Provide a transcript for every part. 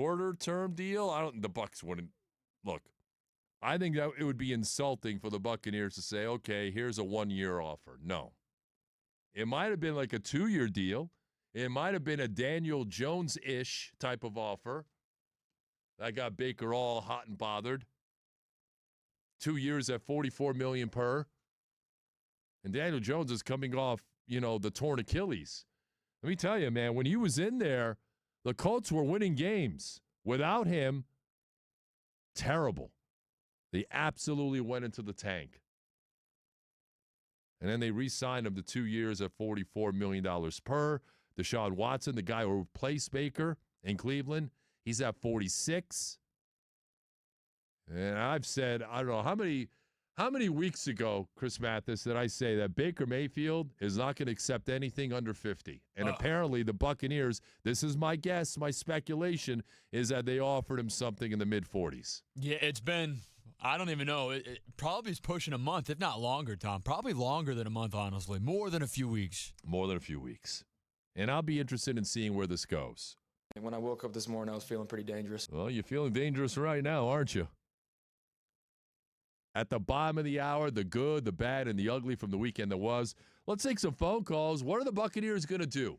Shorter-term deal? The Bucs wouldn't. Look, I think that it would be insulting for the Buccaneers to say, okay, here's a one-year offer. No. It might have been like a 2-year deal. It might have been a Daniel Jones-ish type of offer. That got Baker all hot and bothered. 2 years at $44 million per. And Daniel Jones is coming off, the torn Achilles. Let me tell you, man, when he was in there, the Colts were winning games. Without him, terrible. They absolutely went into the tank. And then they re-signed him to 2 years at $44 million per. Deshaun Watson, the guy who replaced Baker in Cleveland, he's at 46. And I've said, I don't know, how many weeks ago, Chris Mathis, did I say that Baker Mayfield is not going to accept anything under 50? And apparently the Buccaneers, this is my guess, my speculation, is that they offered him something in the mid-40s. Yeah, it's been, I don't even know, it probably is pushing a month, if not longer, Tom. Probably longer than a month, honestly. More than a few weeks. More than a few weeks. And I'll be interested in seeing where this goes. And when I woke up this morning, I was feeling pretty dangerous. Well, you're feeling dangerous right now, aren't you? At the bottom of the hour, the good, the bad, and the ugly from the weekend that was. Let's take some phone calls. What are the Buccaneers going to do?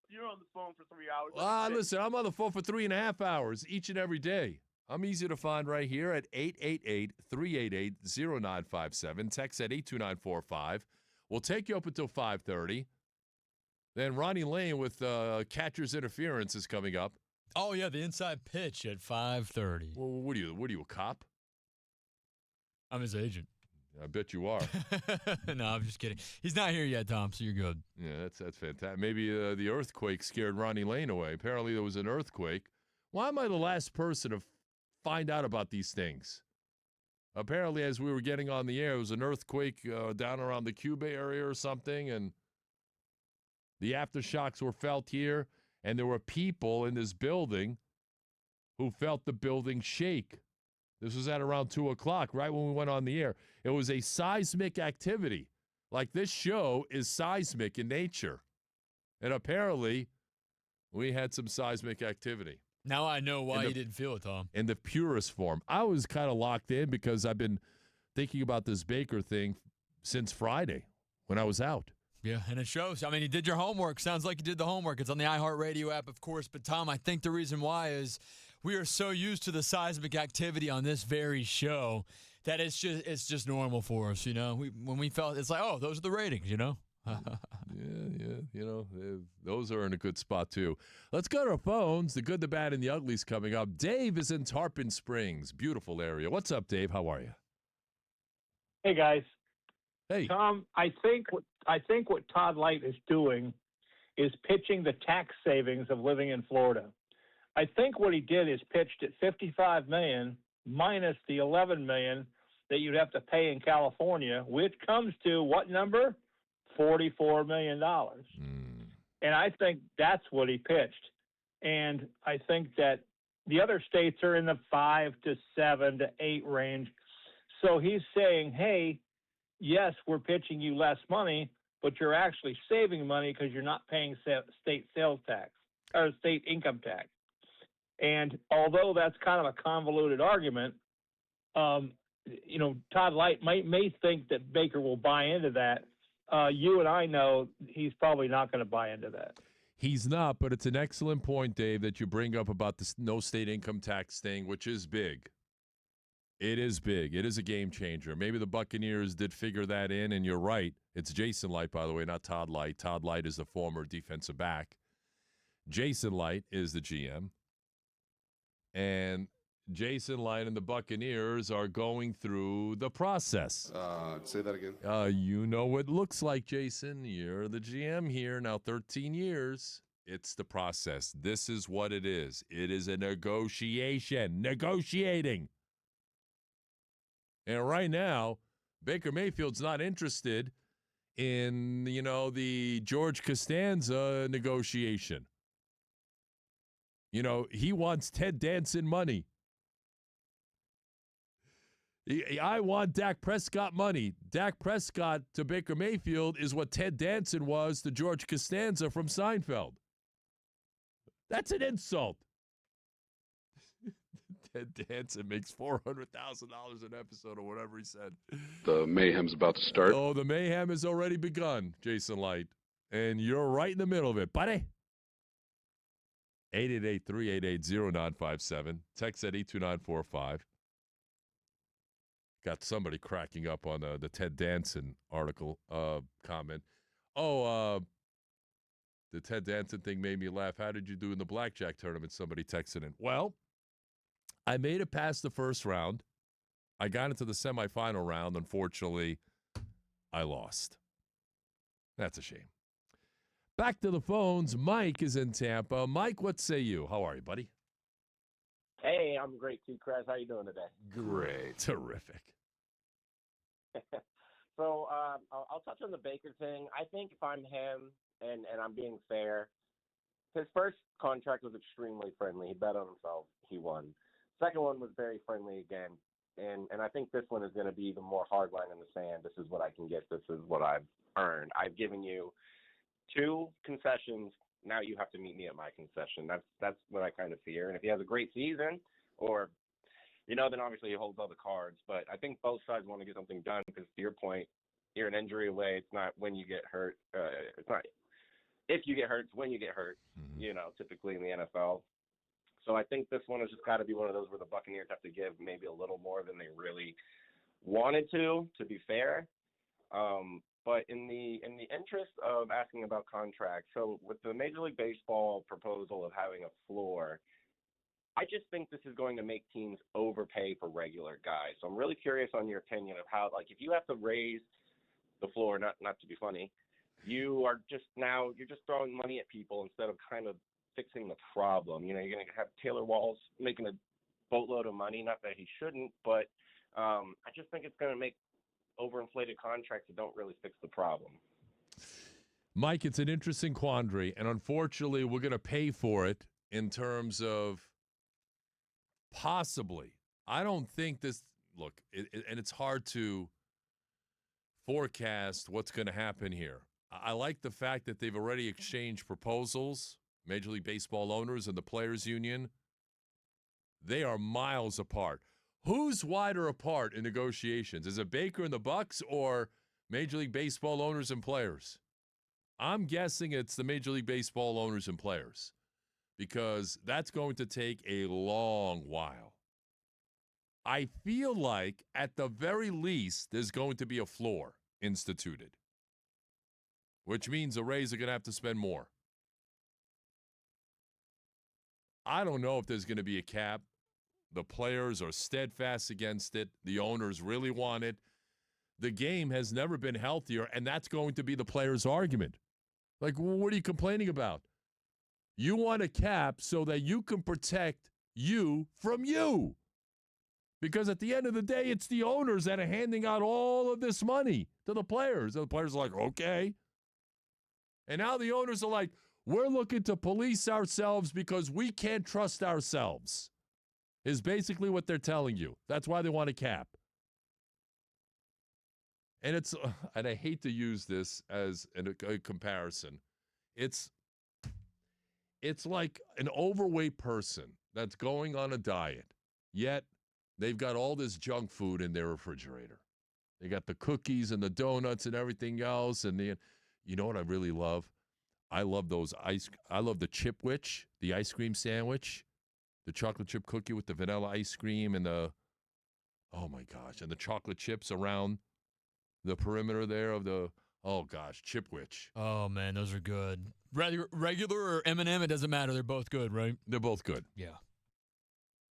You're on the phone for 3 hours. Listen, I'm on the phone for 3.5 hours each and every day. I'm easy to find right here at 888-388-0957. Text at 82945. We'll take you up until 5:30. Then Ronnie Lane with catcher's interference is coming up. Oh, yeah, the inside pitch at 5:30. Well, what are you, a cop? I'm his agent. I bet you are. No, I'm just kidding. He's not here yet, Tom, so you're good. Yeah, that's fantastic. Maybe the earthquake scared Ronnie Lane away. Apparently there was an earthquake. Why am I the last person to find out about these things? Apparently, as we were getting on the air, there was an earthquake down around the Cuba area or something, and the aftershocks were felt here, and there were people in this building who felt the building shake. This was at around 2 o'clock, right when we went on the air. It was a seismic activity. Like, this show is seismic in nature. And apparently, we had some seismic activity. Now I know why you didn't feel it, Tom. In the purest form. I was kind of locked in because I've been thinking about this Baker thing since Friday when I was out. Yeah, and it shows. I mean, you did your homework. Sounds like you did the homework. It's on the iHeartRadio app, of course. But, Tom, I think the reason why is we are so used to the seismic activity on this very show that it's just normal for us, When we felt, it's like, oh, those are the ratings, Yeah, those are in a good spot, too. Let's go to our phones. The good, the bad, and the ugly's coming up. Dave is in Tarpon Springs. Beautiful area. What's up, Dave? How are you? Hey, guys. Hey. Tom, I think what Todd Light is doing is pitching the tax savings of living in Florida. I think what he did is pitched at $55 million minus the $11 million that you'd have to pay in California, which comes to what number? $44 million. And I think that's what he pitched. And I think that the other states are in the 5 to 7 to 8 range. So he's saying, hey, yes, we're pitching you less money, but you're actually saving money because you're not paying state sales tax or state income tax. And although that's kind of a convoluted argument, Todd Light may think that Baker will buy into that. You and I know he's probably not going to buy into that. He's not, but it's an excellent point, Dave, that you bring up about the no state income tax thing, which is big. It is big. It is a game changer. Maybe the Buccaneers did figure that in, and you're right. It's Jason Light, by the way, not Todd Light. Todd Light is the former defensive back. Jason Light is the GM. And Jason Light and the Buccaneers are going through the process. Say that again. You know what it looks like, Jason. You're the GM here now 13 years. It's the process. This is what it is. It is a negotiation. Negotiating. And right now, Baker Mayfield's not interested in, the George Costanza negotiation. He wants Ted Danson money. I want Dak Prescott money. Dak Prescott to Baker Mayfield is what Ted Danson was to George Costanza from Seinfeld. That's an insult. Ted Danson makes $400,000 an episode or whatever he said. The mayhem's about to start. Oh, the mayhem has already begun, Jason Light. And you're right in the middle of it, buddy. 888-388-0957. Text at 82945. Got somebody cracking up on the Ted Danson article comment. Oh, the Ted Danson thing made me laugh. How did you do in the blackjack tournament? Somebody texted in. Well, I made it past the first round. I got into the semifinal round. Unfortunately, I lost. That's a shame. Back to the phones. Mike is in Tampa. Mike, what say you? How are you, buddy? Hey, I'm great, TKras. How you doing today? Great. Terrific. So I'll touch on the Baker thing. I think if I'm him, and I'm being fair, his first contract was extremely friendly. He bet on himself. He won. Second one was very friendly again. And I think this one is going to be even more hard line in the sand. This is what I can get. This is what I've earned. I've given you 2 concessions. Now you have to meet me at my concession. That's what I kind of fear. And if he has a great season, or then obviously he holds all the cards. But I think both sides want to get something done because, to your point, you're an injury away. It's not when you get hurt. It's not if you get hurt. It's when you get hurt. Mm-hmm. Typically in the NFL. So I think this one has just got to be one of those where the Buccaneers have to give maybe a little more than they really wanted to be fair. But in the interest of asking about contracts, so with the Major League Baseball proposal of having a floor, I just think this is going to make teams overpay for regular guys. So I'm really curious on your opinion of how, if you have to raise the floor, not to be funny, you're just throwing money at people instead of kind of fixing the problem. You're going to have Taylor Walls making a boatload of money, not that he shouldn't, but I just think it's going to make overinflated contracts that don't really fix the problem. Mike, it's an interesting quandary, and unfortunately, we're going to pay for it in terms of possibly. I don't think this – look, and it's hard to forecast what's going to happen here. I like the fact that they've already exchanged proposals, Major League Baseball owners and the Players Union. They are miles apart. Who's wider apart in negotiations? Is it Baker and the Bucs or Major League Baseball owners and players? I'm guessing it's the Major League Baseball owners and players because that's going to take a long while. I feel like at the very least there's going to be a floor instituted, which means the Rays are going to have to spend more. I don't know if there's going to be a cap. The players are steadfast against it. The owners really want it. The game has never been healthier, and that's going to be the players' argument. What are you complaining about? You want a cap so that you can protect you from you. Because at the end of the day, it's the owners that are handing out all of this money to the players. And the players are like, okay. And now the owners are like, we're looking to police ourselves because we can't trust ourselves. Is basically what they're telling you. That's why they want a cap. And and I hate to use this as a comparison. It's like an overweight person that's going on a diet, yet they've got all this junk food in their refrigerator. They got the cookies and the donuts and everything else. And you know what I really love? I love I love the Chipwich, the ice cream sandwich. The chocolate chip cookie with the vanilla ice cream and oh my gosh, and the chocolate chips around the perimeter there of Chipwich. Oh, man, those are good. Regular or M&M, it doesn't matter. They're both good, right? They're both good. Yeah.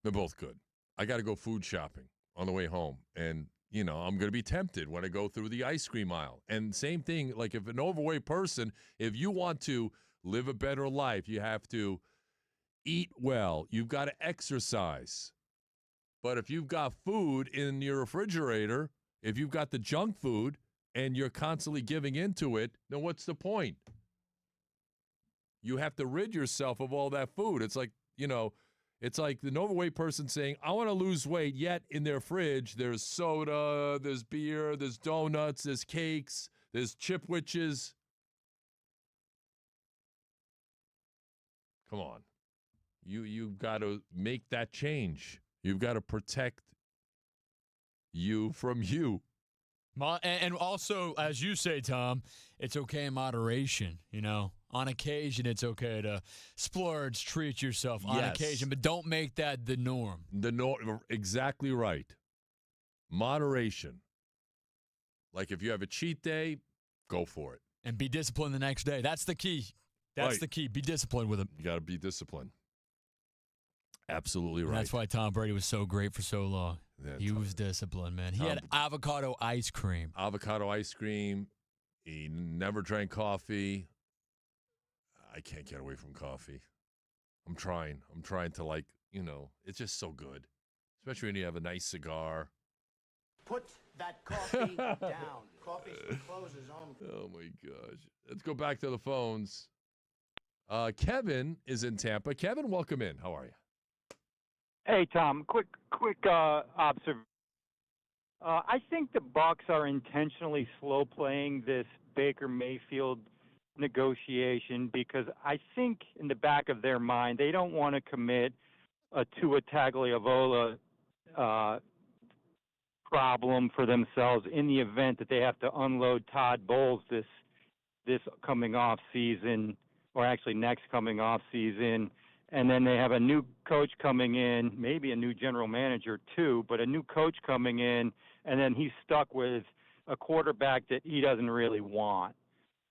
They're both good. I got to go food shopping on the way home. And, I'm going to be tempted when I go through the ice cream aisle. And same thing, if an overweight person, if you want to live a better life, you have to eat well. You've got to exercise. But if you've got food in your refrigerator, if you've got the junk food and you're constantly giving into it, then what's the point? You have to rid yourself of all that food. It's like, it's like an overweight person saying, I want to lose weight, yet in their fridge, there's soda, there's beer, there's donuts, there's cakes, there's Chipwiches. Come on. You've got to make that change. You've got to protect you from you. And also, as you say, Tom, it's okay in moderation. On occasion, it's okay to splurge, treat yourself on Yes. occasion, but don't make that the norm. Exactly right. Moderation. Like if you have a cheat day, go for it. And be disciplined the next day. That's the key. That's Right. the key. Be disciplined with it. You got to be disciplined. Absolutely right. And that's why Tom Brady was so great for so long. That's He was disciplined, man. He Tom- had avocado ice cream. avocado ice cream. He never drank coffee. I can't get away from coffee. I'm trying to it's just so good. Especially when you have a nice cigar. Put that coffee down. Coffee's for closers only. Oh my gosh. Let's go back to the phones. Kevin is in Tampa. Kevin, welcome in. How are you? Hey, Tom, quick observation. I think the Bucs are intentionally slow playing this Baker Mayfield negotiation because I think in the back of their mind they don't want to commit a Tua Tagovailoa problem for themselves in the event that they have to unload Todd Bowles this coming off season, or actually next coming off season. And then they have a new coach coming in, maybe a new general manager too, but a new coach coming in, and then he's stuck with a quarterback that he doesn't really want.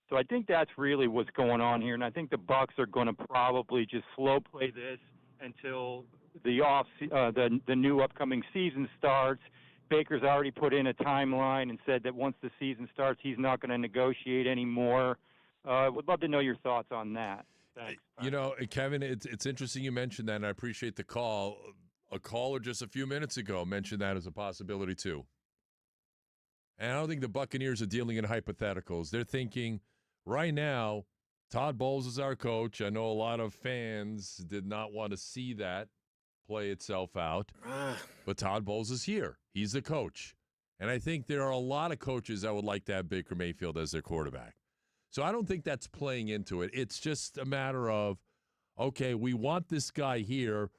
So I think that's really what's going on here, and I think the Bucs are going to probably just slow play this until the new upcoming season starts. Baker's already put in a timeline and said that once the season starts, he's not going to negotiate anymore. Would love to know your thoughts on that. Thanks. Kevin, it's interesting you mentioned that, and I appreciate the call. A caller just a few minutes ago mentioned that as a possibility, too. And I don't think the Buccaneers are dealing in hypotheticals. They're thinking, right now, Todd Bowles is our coach. I know a lot of fans did not want to see that play itself out. But Todd Bowles is here. He's the coach. And I think there are a lot of coaches that would like to have Baker Mayfield as their quarterback. So I don't think that's playing into it. It's just a matter of, okay, we want this guy here,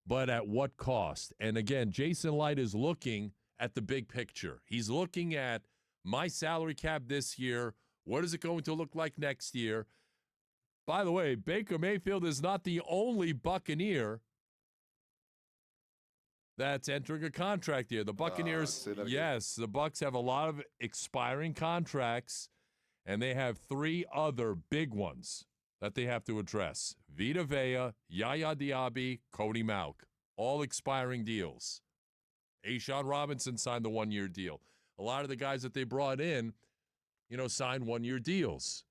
but at what cost? And again, Jason Light is looking at the big picture. He's looking at my salary cap this year. What is it going to look like next year? By the way, Baker Mayfield is not the only Buccaneer that's entering a contract year. The Buccaneers, yes, the Bucs have a lot of expiring contracts. And they have 3 other big ones that they have to address. Vita Vea, Yaya Diaby, Cody Mauch, all expiring deals. A'Shaun Robinson signed the 1-year deal. A lot of the guys that they brought in, signed 1-year deals.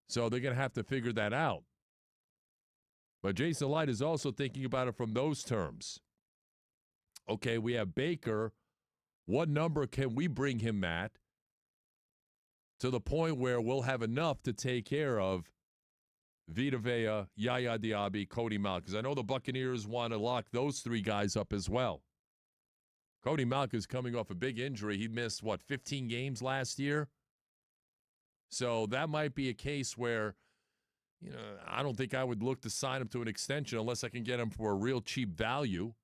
So they're going to have to figure that out. But Jason Light is also thinking about it from those terms. Okay, we have Baker. What number can we bring him at? To the point where we'll have enough to take care of Vita Vea, Yaya Diaby, Cody Mauch. Because I know the Buccaneers want to lock those 3 guys up as well. Cody Mauch is coming off a big injury. He missed, 15 games last year? So that might be a case where, I don't think I would look to sign him to an extension unless I can get him for a real cheap value.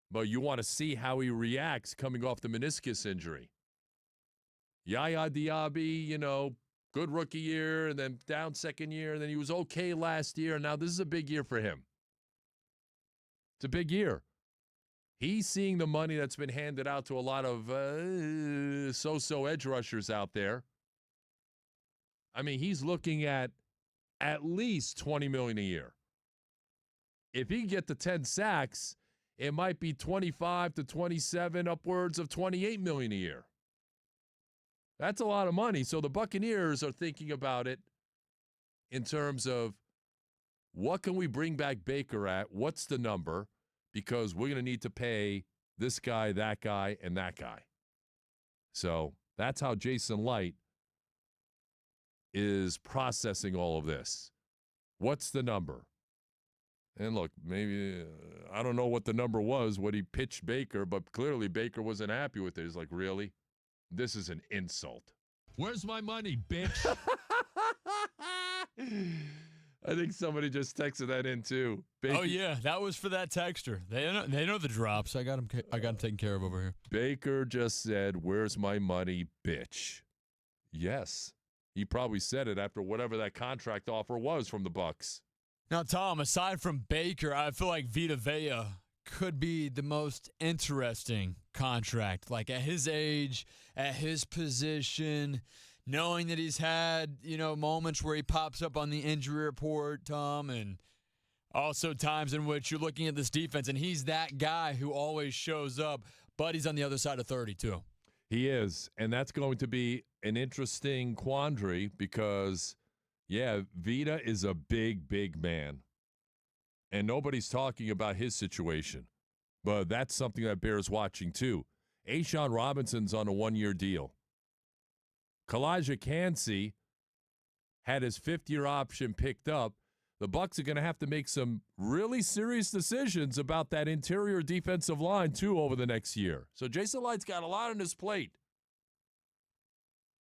But you want to see how he reacts coming off the meniscus injury. Yaya Diaby, good rookie year, and then down second year, and then he was okay last year, and now this is a big year for him. It's a big year. He's seeing the money that's been handed out to a lot of so-so edge rushers out there. I mean, he's looking at least $20 million a year. If he can get to 10 sacks, it might be 25 to 27, upwards of $28 million a year. That's a lot of money. So the Buccaneers are thinking about it in terms of what can we bring back Baker at? What's the number? Because we're going to need to pay this guy, that guy, and that guy. So that's how Jason Light is processing all of this. What's the number? And look, maybe, I don't know what the number was, what he pitched Baker, but clearly Baker wasn't happy with it. He's like, really? This is an insult. Where's my money, bitch? I think somebody just texted that in too. Oh yeah, that was for that texter. They know the drops. I got him taken care of over here. Baker just said, "Where's my money, bitch?" Yes, he probably said it after whatever that contract offer was from the Bucs. Now, Tom, aside from Baker, I feel like Vita Vea could be the most interesting contract. Like at his age, at his position, knowing that he's had, moments where he pops up on the injury report, Tom, and also times in which you're looking at this defense and he's that guy who always shows up, but he's on the other side of 30 too. He is, and that's going to be an interesting quandary because, yeah, Vita is a big, big man, and nobody's talking about his situation, but that's something that bears watching too. A'Shawn Robinson's on a one-year deal. Kalijah Kancey had his fifth-year option picked up. The Bucs are going to have to make some really serious decisions about that interior defensive line, too, over the next year. So Jason Light's got a lot on his plate.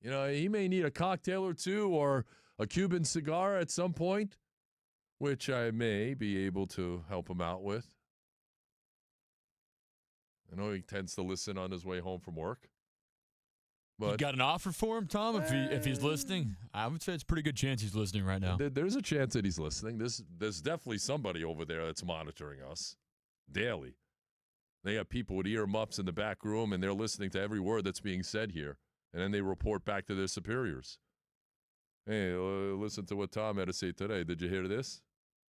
He may need a cocktail or two or a Cuban cigar at some point, which I may be able to help him out with. I know he tends to listen on his way home from work. But you got an offer for him, Tom? If he's listening, I would say it's a pretty good chance he's listening right now. There's a chance that he's listening. There's definitely somebody over there that's monitoring us daily. They have people with earmuffs in the back room, and they're listening to every word that's being said here, and then they report back to their superiors. Hey, listen to what Tom had to say today. Did you hear this?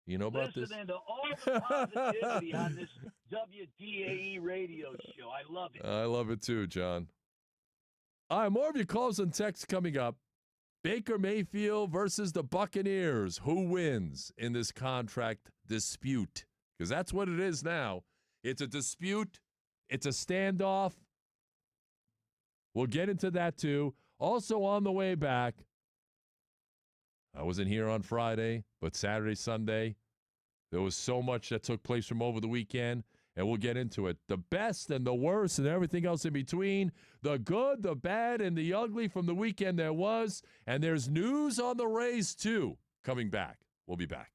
You know about this? Listening to all the positivity on this WDAE radio show. I love it. I love it too, John. All right, more of your calls and texts coming up. Baker Mayfield versus the Buccaneers. Who wins in this contract dispute? Because that's what it is now. It's a dispute. It's a standoff. We'll get into that too. Also on the way back, I wasn't here on Friday, but Saturday, Sunday, there was so much that took place from over the weekend. And we'll get into it. The best and the worst and everything else in between. The good, the bad, and the ugly from the weekend there was. And there's news on the Rays, too, coming back. We'll be back.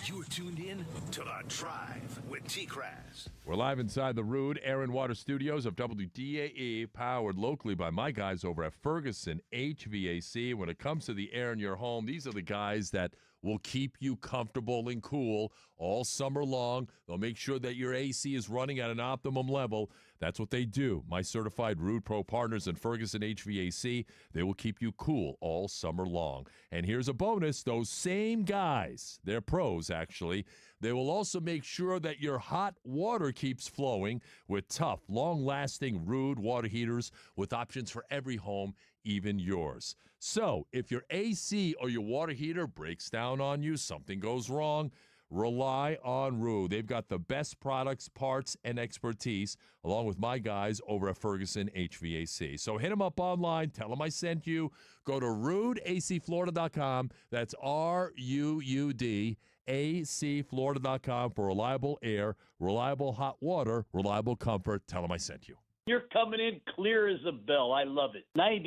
You're tuned in to The Drive with TKras. We're live inside the Rude Air and Water Studios of WDAE, powered locally by my guys over at Ferguson HVAC. When it comes to the air in your home, these are the guys that will keep you comfortable and cool all summer long. They'll make sure that your AC is running at an optimum level. That's what they do. My certified Rude Pro partners in Ferguson HVAC, they will keep you cool all summer long. And here's a bonus. Those same guys, they're pros actually, they will also make sure that your hot water keeps flowing with tough, long-lasting Rude water heaters with options for every home, even yours. So if your AC or your water heater breaks down on you, something goes wrong, rely on Rude. They've got the best products, parts, and expertise, along with my guys over at Ferguson HVAC. So hit them up online. Tell them I sent you. Go to RudeACFlorida.com. That's RuudACFlorida.com for reliable air, reliable hot water, reliable comfort. Tell them I sent you. You're coming in clear as a bell. I love it. 90